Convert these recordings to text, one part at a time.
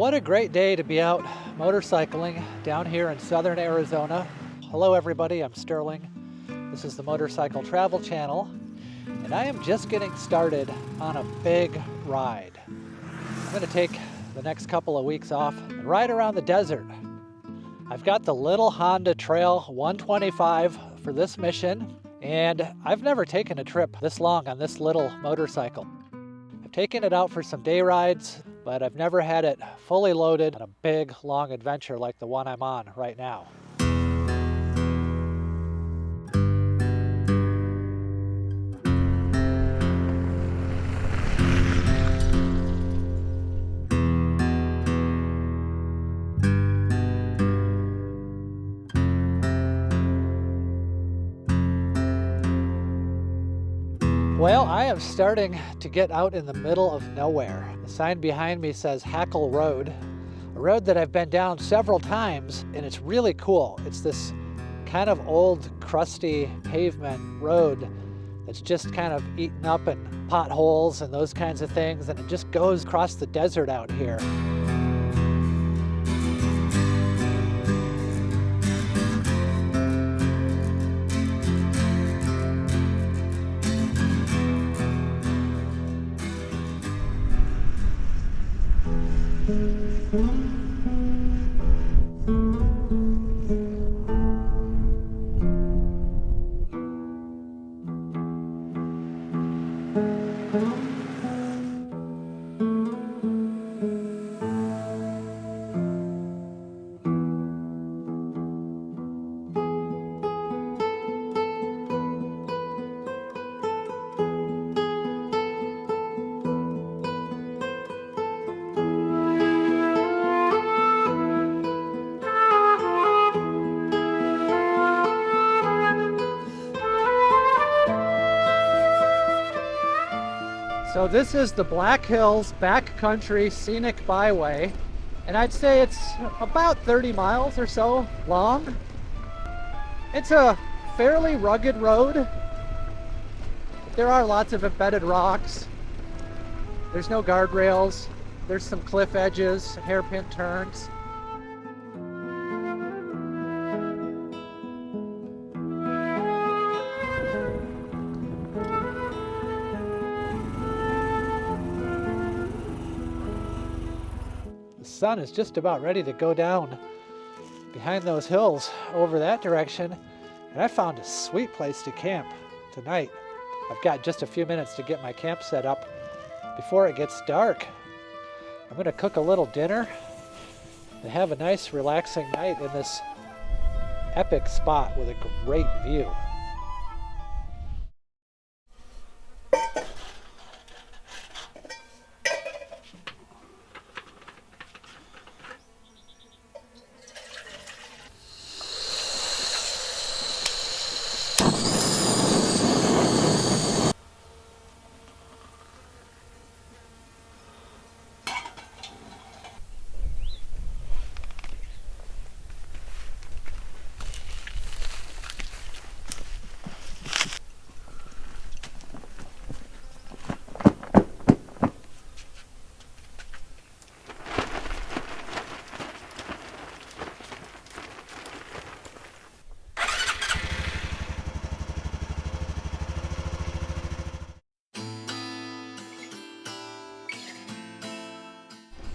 What a great day to be out motorcycling down here in southern Arizona. Hello everybody, I'm Sterling. This is the Motorcycle Travel Channel, and I am just getting started on a big ride. I'm going to take the next couple of weeks off and ride around the desert. I've got the little Honda Trail 125 for this mission, and I've never taken a trip this long on this little motorcycle. I've taken it out for some day rides, but I've never had it fully loaded on a big, long adventure like the one I'm on right now. Well, I am starting to get out in the middle of nowhere. The sign behind me says Haekel Road, a road that I've been down several times, and it's really cool. It's this kind of old, crusty pavement road that's just kind of eaten up in potholes and those kinds of things, and it just goes across the desert out here. So this is the Hills Backcountry Scenic Byway, and I'd say it's about 30 miles or so long. It's a fairly rugged road. There are lots of embedded rocks. There's no guardrails. There's some cliff edges, hairpin turns. The sun is just about ready to go down behind those hills over that direction, and I found a sweet place to camp tonight. I've got just a few minutes to get my camp set up before it gets dark. I'm going to cook a little dinner and have a nice relaxing night in this epic spot with a great view.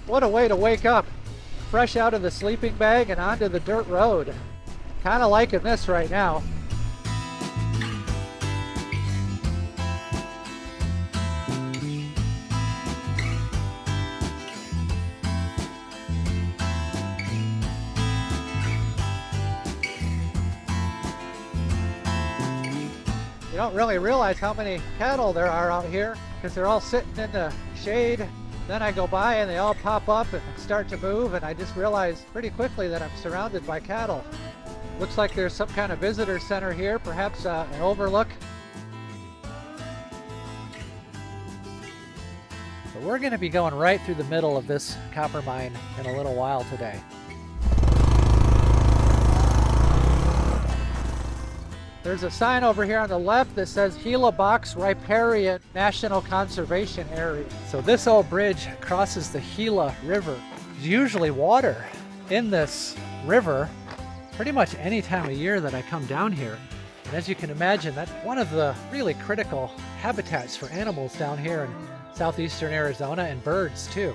What a way to wake up, fresh out of the sleeping bag and onto the dirt road. Kind of liking this right now. You don't really realize how many cattle there are out here because they're all sitting in the shade. Then I go by and they all pop up and start to move, and I just realize pretty quickly that I'm surrounded by cattle. Looks like there's some kind of visitor center here, perhaps an overlook. But we're going to be going right through the middle of this copper mine in a little while today. There's a sign over here on the left that says Gila Box Riparian National Conservation Area. So this old bridge crosses the Gila River There's usually water in this river pretty much any time of year that I come down here. And as you can imagine, that's one of the really critical habitats for animals down here in southeastern Arizona, and birds too.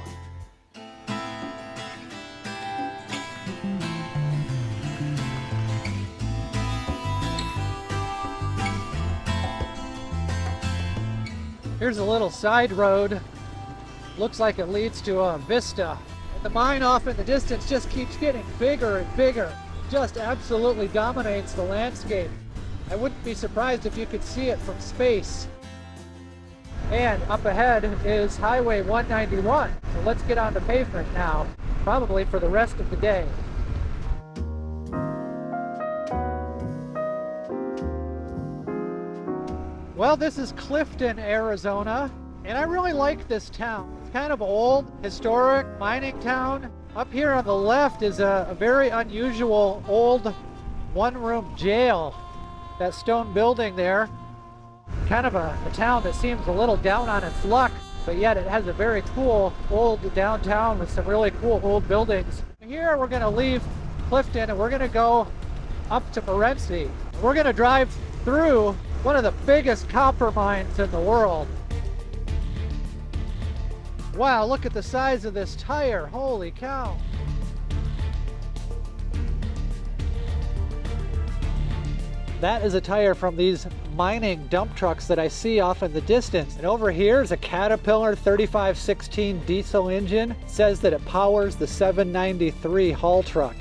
Here's a little side road. Looks like it leads to a vista. And the mine off in the distance just keeps getting bigger and bigger. Just absolutely dominates the landscape. I wouldn't be surprised if you could see it from space. And up ahead is Highway 191. So let's get on the pavement now, probably for the rest of the day. Well, this is Clifton, Arizona, and I really like this town. It's kind of old, historic mining town. Up here on the left is a very unusual old one-room jail. That stone building there, kind of a town that seems a little down on its luck, but yet it has a very cool old downtown with some really cool old buildings. Here we're going to leave Clifton and we're going to go up to Morenci. We're going to drive through one of the biggest copper mines in the world. Wow, look at the size of this tire. Holy cow. That is a tire from these mining dump trucks that I see off in the distance. And over here is a Caterpillar 3516 diesel engine. It says that it powers the 793 haul truck.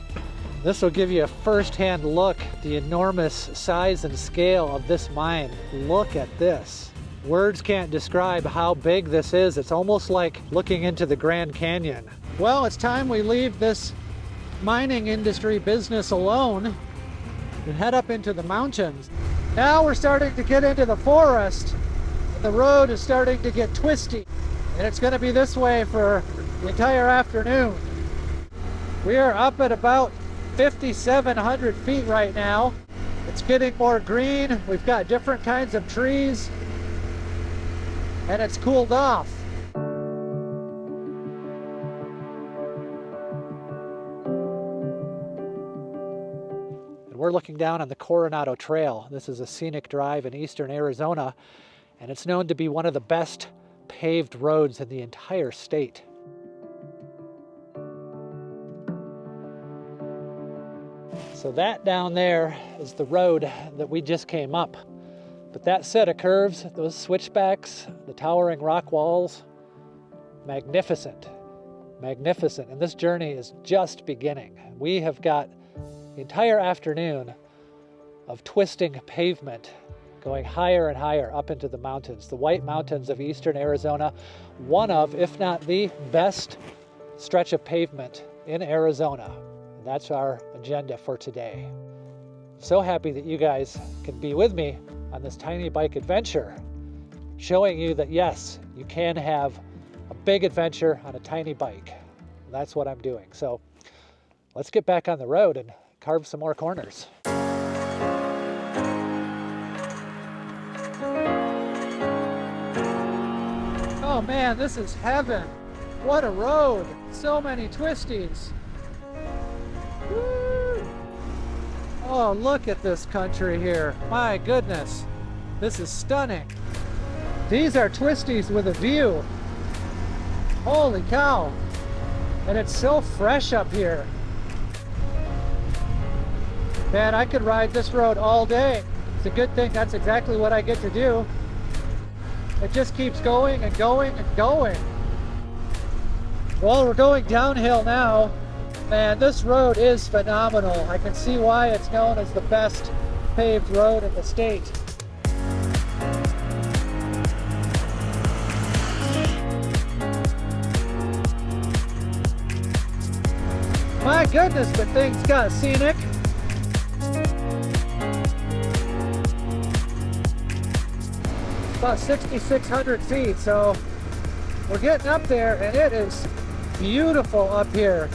This will give you a first-hand look at the enormous size and scale of this mine. Look at this. Words can't describe how big this is. It's almost like looking into the Grand Canyon. Well, it's time we leave this mining industry business alone and head up into the mountains. Now we're starting to get into the forest. The road is starting to get twisty, and it's going to be this way for the entire afternoon. We are up at about 5,700 feet right now. It's getting more green. We've got different kinds of trees, and it's cooled off. We're looking down on the Coronado Trail. This is a scenic drive in eastern Arizona, and it's known to be one of the best paved roads in the entire state. So that down there is the road that we just came up. But that set of curves, those switchbacks, the towering rock walls, magnificent, magnificent. And this journey is just beginning. We have got the entire afternoon of twisting pavement going higher and higher up into the mountains, the White Mountains of eastern Arizona, one of, if not the best stretch of pavement in Arizona. And that's our agenda for today. So happy that you guys can be with me on this tiny bike adventure, showing you that yes, you can have a big adventure on a tiny bike. That's what I'm doing. So let's get back on the road and carve some more corners. Oh man, this is heaven. What a road. So many twisties. Woo. Oh, look at this country here. My goodness. This is stunning. These are twisties with a view. Holy cow. And it's so fresh up here. Man, I could ride this road all day. It's a good thing that's exactly what I get to do. It just keeps going and going and going. Well, we're going downhill now. Man, this road is phenomenal. I can see why it's known as the best paved road in the state. My goodness, but things got scenic. About 6,600 feet, so we're getting up there, and it is beautiful up here.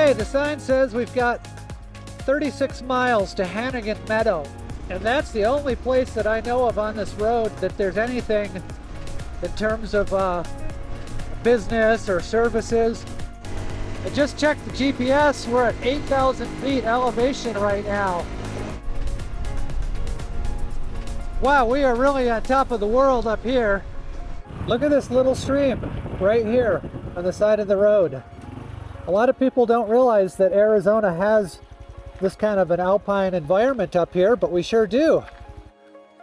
Okay, the sign says we've got 36 miles to Hannigan Meadow, and that's the only place that I know of on this road that there's anything in terms of business or services. I just checked the GPS. We're at 8,000 feet elevation right now. Wow, we are really on top of the world up here. Look at this little stream right here on the side of the road. A lot of people don't realize that Arizona has this kind of an alpine environment up here, but we sure do.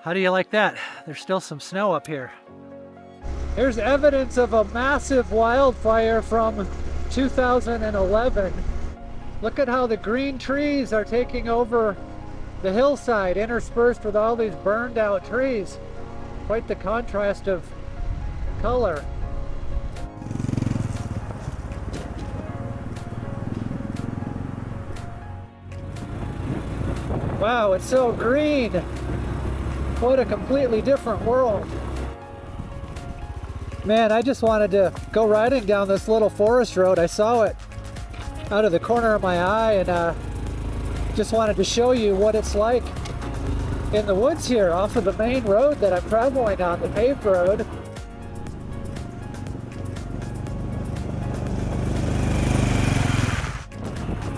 How do you like that? There's still some snow up here. Here's evidence of a massive wildfire from 2011. Look at how the green trees are taking over the hillside, interspersed with all these burned out trees. Quite the contrast of color. Wow, it's so green. What a completely different world. Man, I just wanted to go riding down this little forest road. I saw it out of the corner of my eye, and just wanted to show you what it's like in the woods here off of the main road that I'm traveling on, the paved road.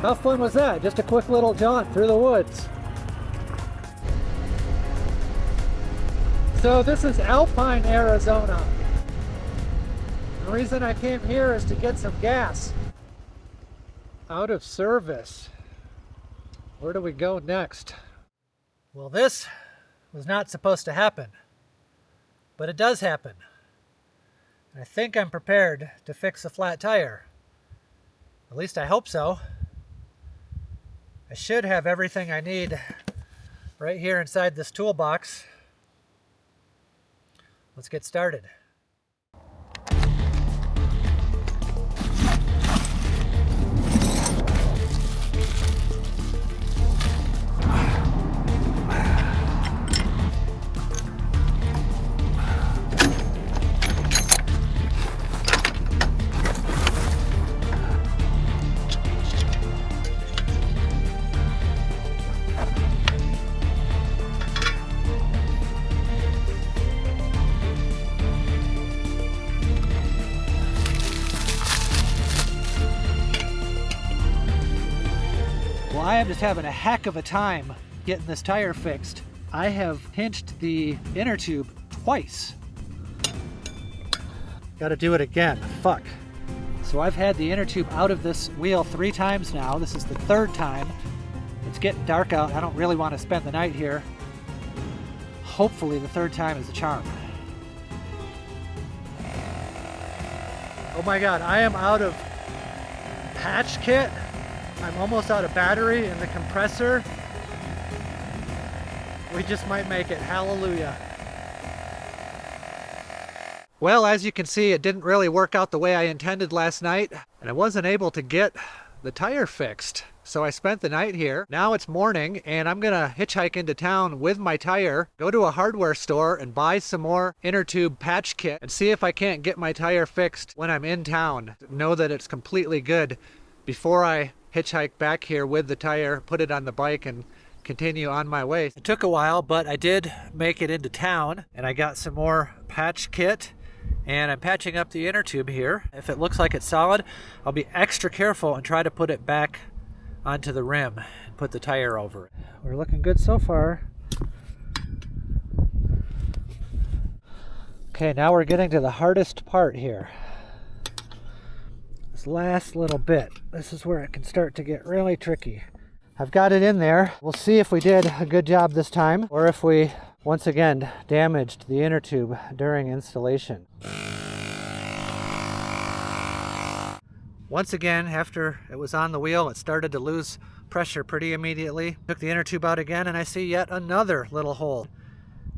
How fun was that? Just a quick little jaunt through the woods. So this is Alpine, Arizona. The reason I came here is to get some gas. Out of service. Where do we go next? Well, this was not supposed to happen, but it does happen. I think I'm prepared to fix a flat tire. At least I hope so. I should have everything I need right here inside this toolbox. Let's get started. I am just having a heck of a time getting this tire fixed. I have pinched the inner tube twice. Gotta do it again, fuck. So I've had the inner tube out of this wheel 3 times now. This is the 3rd time. It's getting dark out. I don't really want to spend the night here. Hopefully the 3rd time is a charm. Oh my God, I am out of patch kit. I'm almost out of battery in the compressor. We just might make it, hallelujah. Well, as you can see, it didn't really work out the way I intended last night, and I wasn't able to get the tire fixed. So I spent the night here. Now it's morning, and I'm gonna hitchhike into town with my tire, go to a hardware store and buy some more inner tube patch kit, and see if I can't get my tire fixed when I'm in town. Know that it's completely good before I hitchhike back here with the tire, put it on the bike, and continue on my way. It took a while, but I did make it into town, and I got some more patch kit, and I'm patching up the inner tube here. If it looks like it's solid, I'll be extra careful and try to put it back onto the rim and put the tire over it. We're looking good so far. Okay, now we're getting to the hardest part here. This last little bit. This is where it can start to get really tricky. I've got it in there. We'll see if we did a good job this time, or if we once again damaged the inner tube during installation. Once again, after it was on the wheel, it started to lose pressure pretty immediately. Took the inner tube out again, and I see yet another little hole.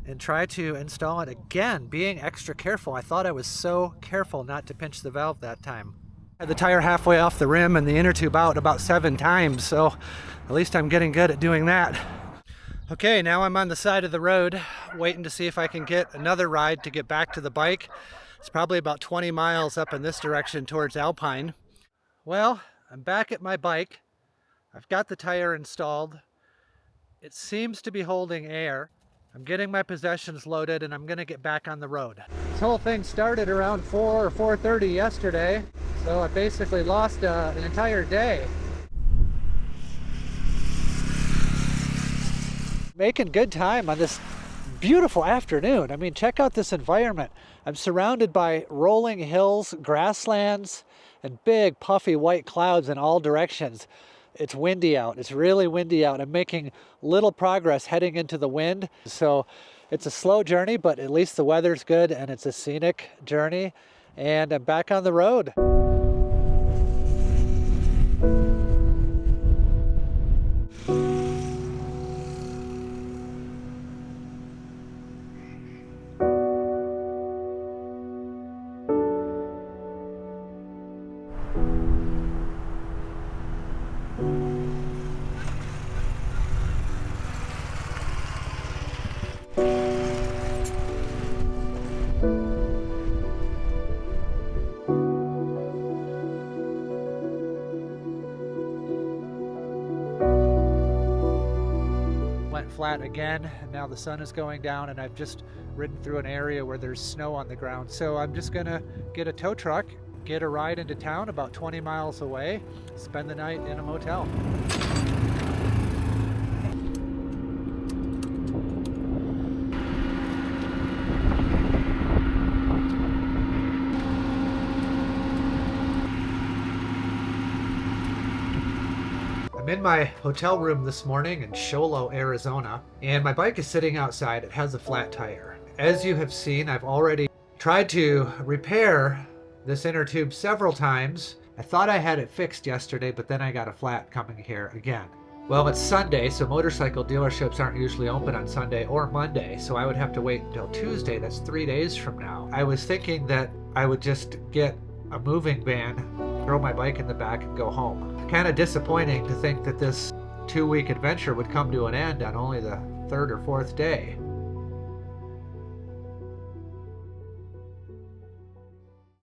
And try to install it again, being extra careful. I thought I was so careful not to pinch the valve that time. I had the tire halfway off the rim and the inner tube out about 7 times, so at least I'm getting good at doing that. Okay, now I'm on the side of the road, waiting to see if I can get another ride to get back to the bike. It's probably about 20 miles up in this direction towards Alpine. Well, I'm back at my bike. I've got the tire installed. It seems to be holding air. I'm getting my possessions loaded and I'm gonna get back on the road. This whole thing started around 4 or 4:30 yesterday, so I basically lost an entire day. Making good time on this beautiful afternoon. I mean, check out this environment. I'm surrounded by rolling hills, grasslands, and big puffy white clouds in all directions. It's windy out. It's really windy out. I'm making little progress heading into the wind. So it's a slow journey, but at least the weather's good and it's a scenic journey. And I'm back on the road. Went flat again, and now the sun is going down, and I've just ridden through an area where there's snow on the ground. So I'm just gonna get a tow truck, get a ride into town about 20 miles away, spend the night in a motel. I'm in my hotel room this morning in Sholo, Arizona, and my bike is sitting outside. It has a flat tire. As you have seen, I've already tried to repair this inner tube several times. I thought I had it fixed yesterday, but then I got a flat coming here again. Well, it's Sunday, so motorcycle dealerships aren't usually open on Sunday or Monday, so I would have to wait until Tuesday. That's 3 days from now. I was thinking that I would just get a moving van, throw my bike in the back, and go home. Kind of disappointing to think that this 2-week adventure would come to an end on only the 3rd or 4th day.